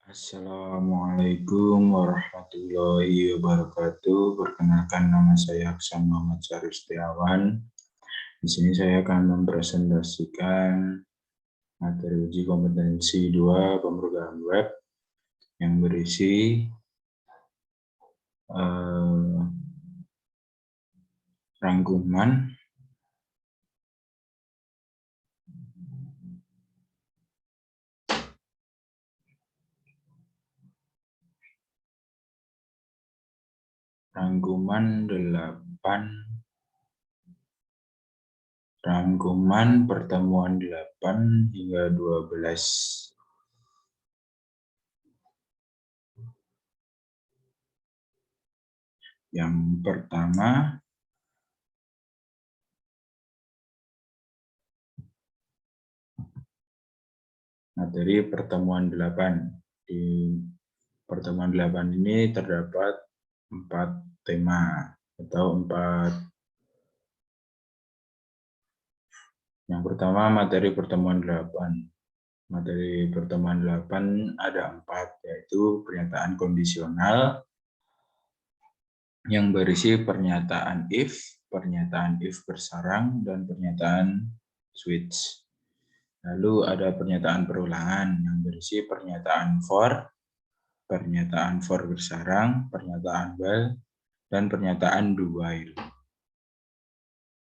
Assalamualaikum warahmatullahi wabarakatuh. Perkenalkan, nama saya Aksan Muhammad Syarif Setiawan. Di sini saya akan mempresentasikan materi uji kompetensi 2 pemrograman web yang berisi rangkuman pertemuan 8 hingga 12. Yang pertama, materi pertemuan 8. Di pertemuan 8 ini terdapat 4 tema atau 4. Yang pertama, materi pertemuan 8. Materi pertemuan 8 ada 4, yaitu pernyataan kondisional yang berisi pernyataan if bersarang, dan pernyataan switch. Lalu ada pernyataan perulangan yang berisi pernyataan for bersarang, pernyataan while, dan pernyataan do while.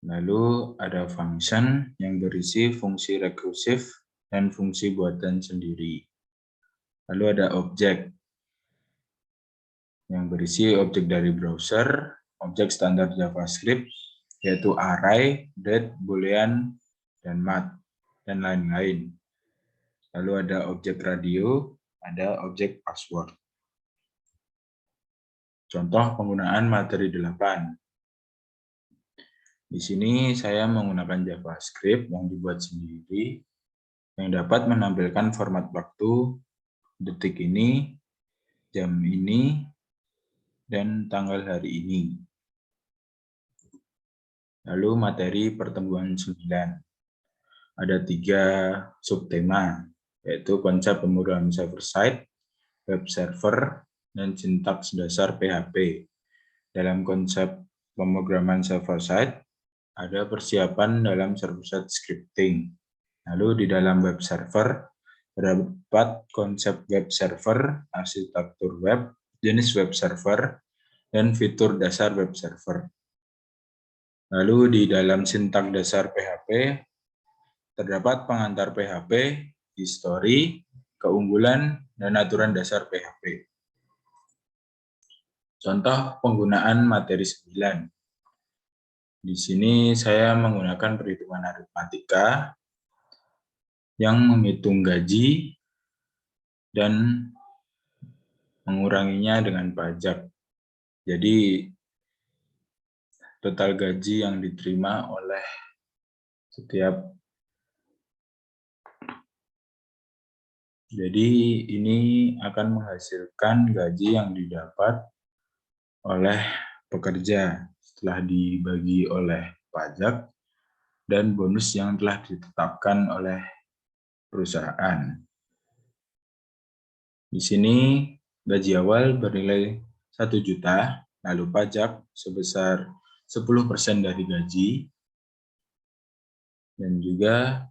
Lalu ada function yang berisi fungsi rekursif dan fungsi buatan sendiri. Lalu ada objek yang berisi objek dari browser, objek standar JavaScript, yaitu array, date, boolean, dan math, dan lain-lain. Lalu ada objek radio, ada objek password. Contoh penggunaan materi 8. Di sini saya menggunakan JavaScript yang dibuat sendiri, yang dapat menampilkan format waktu, detik ini, jam ini, dan tanggal hari ini. Lalu materi pertemuan 9. Ada 3 subtema, yaitu konsep pemrograman server-side, web server, dan sintaks dasar PHP. Dalam konsep pemrograman server-side, ada persiapan dalam server-side scripting. Lalu di dalam web server, terdapat konsep web server, arsitektur web, jenis web server, dan fitur dasar web server. Lalu di dalam sintaks dasar PHP, terdapat pengantar PHP, history, keunggulan, dan aturan dasar PHP. Contoh penggunaan materi 9. Di sini saya menggunakan perhitungan aritmatika yang menghitung gaji dan menguranginya dengan pajak. Jadi total gaji yang diterima oleh setiap. Jadi ini akan menghasilkan gaji yang didapat oleh pekerja setelah dibagi oleh pajak dan bonus yang telah ditetapkan oleh perusahaan. Di sini gaji awal bernilai 1 juta, lalu pajak sebesar 10% dari gaji, dan juga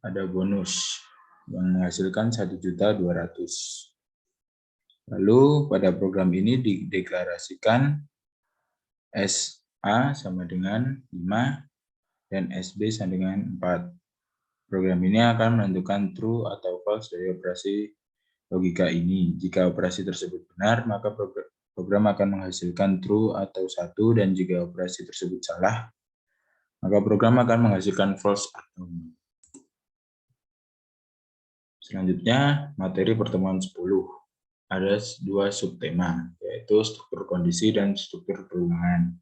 ada bonus yang menghasilkan 1.200.000. Lalu pada program ini dideklarasikan SA sama dengan 5 dan SB sama dengan 4. Program ini akan menentukan true atau false dari operasi logika ini. Jika operasi tersebut benar, maka program akan menghasilkan true atau 1, dan jika operasi tersebut salah, maka program akan menghasilkan false atau 0. Selanjutnya, materi pertemuan 10. Ada 2 subtema, yaitu struktur kondisi dan struktur perulangan.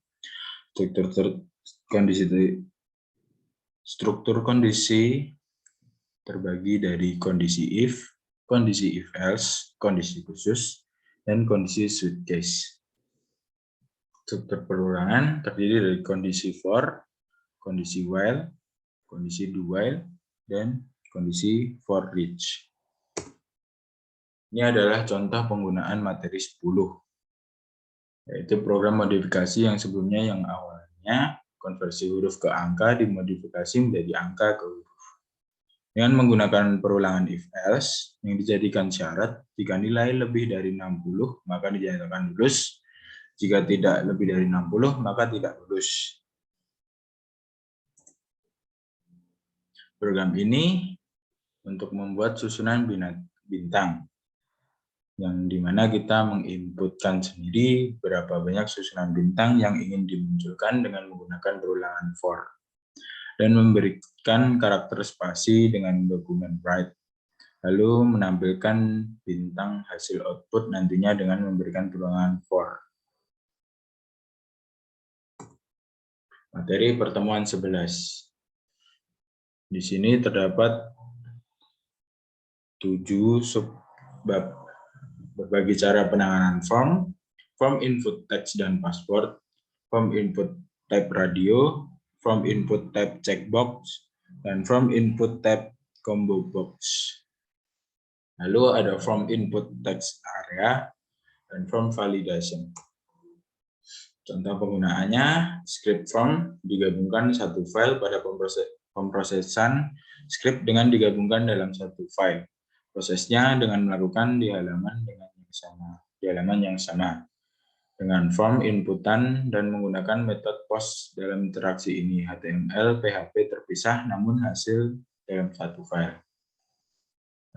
Struktur kondisi terbagi dari kondisi if else, kondisi khusus, dan kondisi switch case. Struktur perulangan terdiri dari kondisi for, kondisi while, kondisi do while, dan kondisi for each. Ini adalah contoh penggunaan materi 10, yaitu program modifikasi yang sebelumnya yang awalnya konversi huruf ke angka dimodifikasi menjadi angka ke huruf. Dengan menggunakan perulangan if-else yang dijadikan syarat, jika nilai lebih dari 60 maka dinyatakan lulus, jika tidak lebih dari 60 maka tidak lulus. Program ini untuk membuat susunan bintang, yang dimana kita menginputkan sendiri berapa banyak susunan bintang yang ingin dimunculkan dengan menggunakan perulangan for, dan memberikan karakter spasi dengan dokumen write, lalu menampilkan bintang hasil output nantinya dengan memberikan perulangan for. Materi pertemuan 11. Di sini terdapat 7 subbab. Berbagi cara penanganan form input teks dan password, form input type radio, form input type checkbox, dan form input type combo box. Lalu ada form input text area dan form validation. Contoh penggunaannya, script form digabungkan satu file pada pemrosesan script dengan digabungkan dalam satu file. Prosesnya dengan melakukan di halaman yang sama dengan form inputan dan menggunakan metode post dalam interaksi ini. HTML, PHP terpisah namun hasil dalam satu file.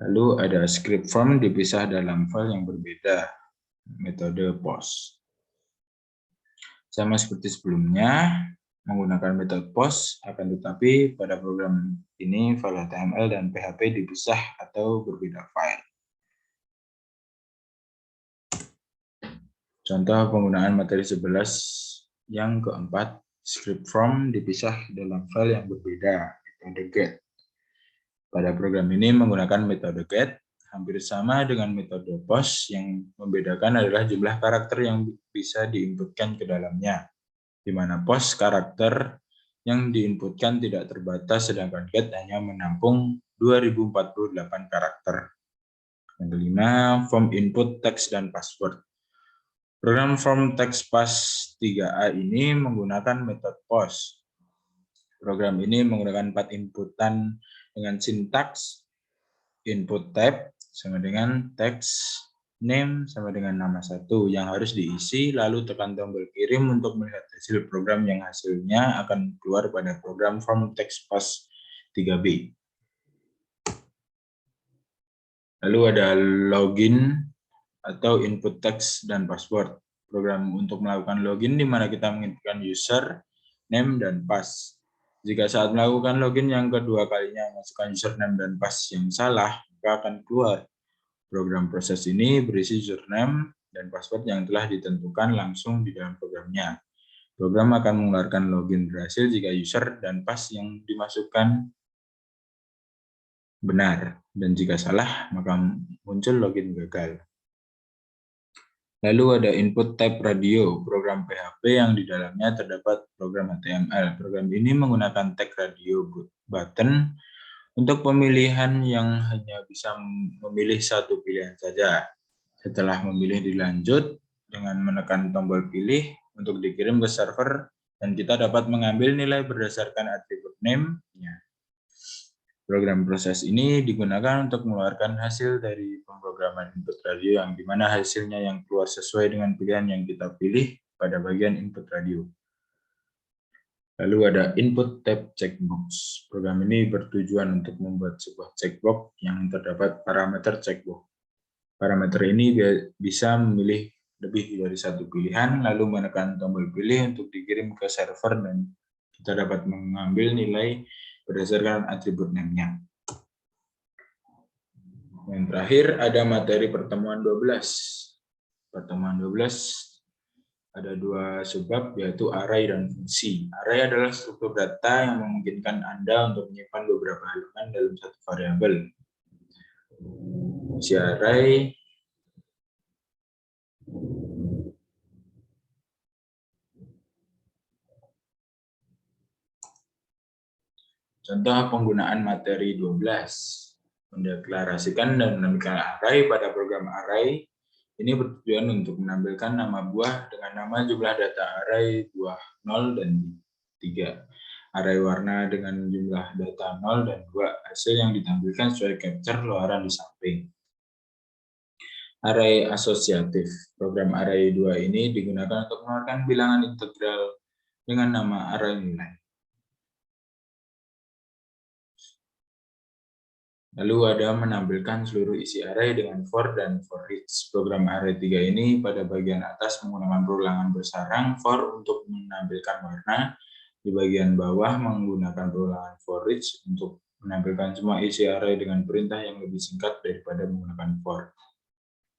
Lalu ada script form dipisah dalam file yang berbeda, metode post. Sama seperti sebelumnya, menggunakan metode post, akan tetapi pada program ini file HTML dan PHP dipisah atau berbeda file. Contoh penggunaan materi 11 yang keempat, script form dipisah dalam file yang berbeda, metode get. Pada program ini menggunakan metode get, hampir sama dengan metode post, yang membedakan adalah jumlah karakter yang bisa diinputkan ke dalamnya, di mana post karakter yang diinputkan tidak terbatas, sedangkan get hanya menampung 2048 karakter. Yang kelima, form input teks dan password. Program form text pass 3A ini menggunakan metode post. Program ini menggunakan 4 inputan dengan sintaks input type sama dengan text name sama dengan nama satu yang harus diisi, lalu tekan tombol kirim untuk melihat hasil program yang hasilnya akan keluar pada program form text pass 3B. Lalu ada login atau input teks dan password. Program untuk melakukan login di mana kita menginputkan user, name, dan pass. Jika saat melakukan login yang kedua kalinya masukkan username dan pass yang salah, maka akan keluar. Program proses ini berisi username dan password yang telah ditentukan langsung di dalam programnya. Program akan mengeluarkan login berhasil jika user dan pass yang dimasukkan benar, dan jika salah maka muncul login gagal. Lalu ada input type radio, program PHP yang di dalamnya terdapat program HTML. Program ini menggunakan tag radio button untuk pemilihan yang hanya bisa memilih satu pilihan saja. Setelah memilih dilanjut dengan menekan tombol pilih untuk dikirim ke server, dan kita dapat mengambil nilai berdasarkan atribut name-nya. Program proses ini digunakan untuk mengeluarkan hasil dari pemrograman input radio, yang dimana hasilnya yang keluar sesuai dengan pilihan yang kita pilih pada bagian input radio. Lalu ada input type checkbox. Program ini bertujuan untuk membuat sebuah checkbox yang terdapat parameter checkbox. Parameter ini bisa memilih lebih dari satu pilihan, lalu menekan tombol pilih untuk dikirim ke server, dan kita dapat mengambil nilai berdasarkan atribut name-nya. Yang terakhir ada materi pertemuan 12. Pertemuan 12 ada 2 subbab, yaitu array dan fungsi. Array adalah struktur data yang memungkinkan Anda untuk menyimpan beberapa halaman dalam satu variabel. Fungsi array contoh penggunaan materi 12. Mendeklarasikan dan menambahkan array pada program program array ini bertujuan untuk menampilkan nama buah dengan nama jumlah data array buah 0 dan 3. Array warna dengan jumlah data 0 dan 2. Hasil yang ditampilkan sesuai capture luaran di samping. Array asosiatif. Program array 2 ini digunakan untuk mengeluarkan bilangan integral dengan nama array nilai. Lalu ada menampilkan seluruh isi array dengan for dan for each. Program array 3 ini pada bagian atas menggunakan perulangan bersarang for untuk menampilkan warna. Di bagian bawah menggunakan perulangan for each untuk menampilkan semua isi array dengan perintah yang lebih singkat daripada menggunakan for.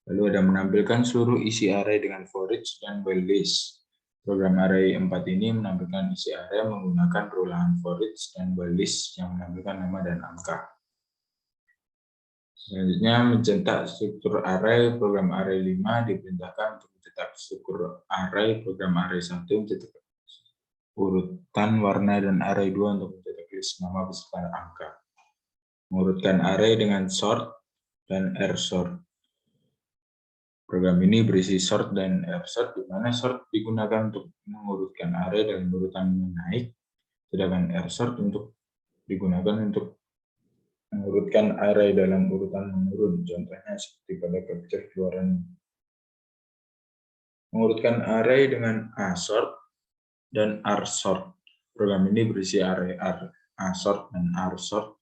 Lalu ada menampilkan seluruh isi array dengan for each dan while list. Program array 4 ini menampilkan isi array menggunakan perulangan for each dan while list yang menampilkan nama dan angka. Selanjutnya mencetak struktur array. Program array 5 diperintahkan untuk mencetak struktur array. Program array 1 mencetak urutan warna dan array 2 untuk mencetak list nama beserta angka. Mengurutkan array dengan sort dan r-sort. Program ini berisi sort dan r-sort, di mana sort digunakan untuk mengurutkan array dalam urutan menaik, sedangkan r-sort digunakan untuk mengurutkan array dalam urutan menurun. Contohnya seperti pada capture luaran. Mengurutkan array dengan a-sort dan r-sort. Program ini berisi array a-sort dan r-sort.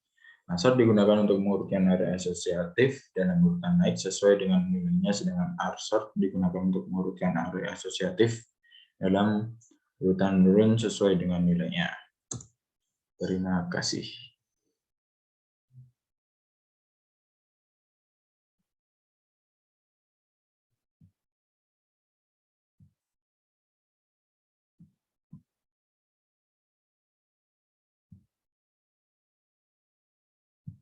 A-sort digunakan untuk mengurutkan array asosiatif dalam urutan naik sesuai dengan nilainya, sedangkan r-sort digunakan untuk mengurutkan array asosiatif dalam urutan menurun sesuai dengan nilainya. Terima kasih.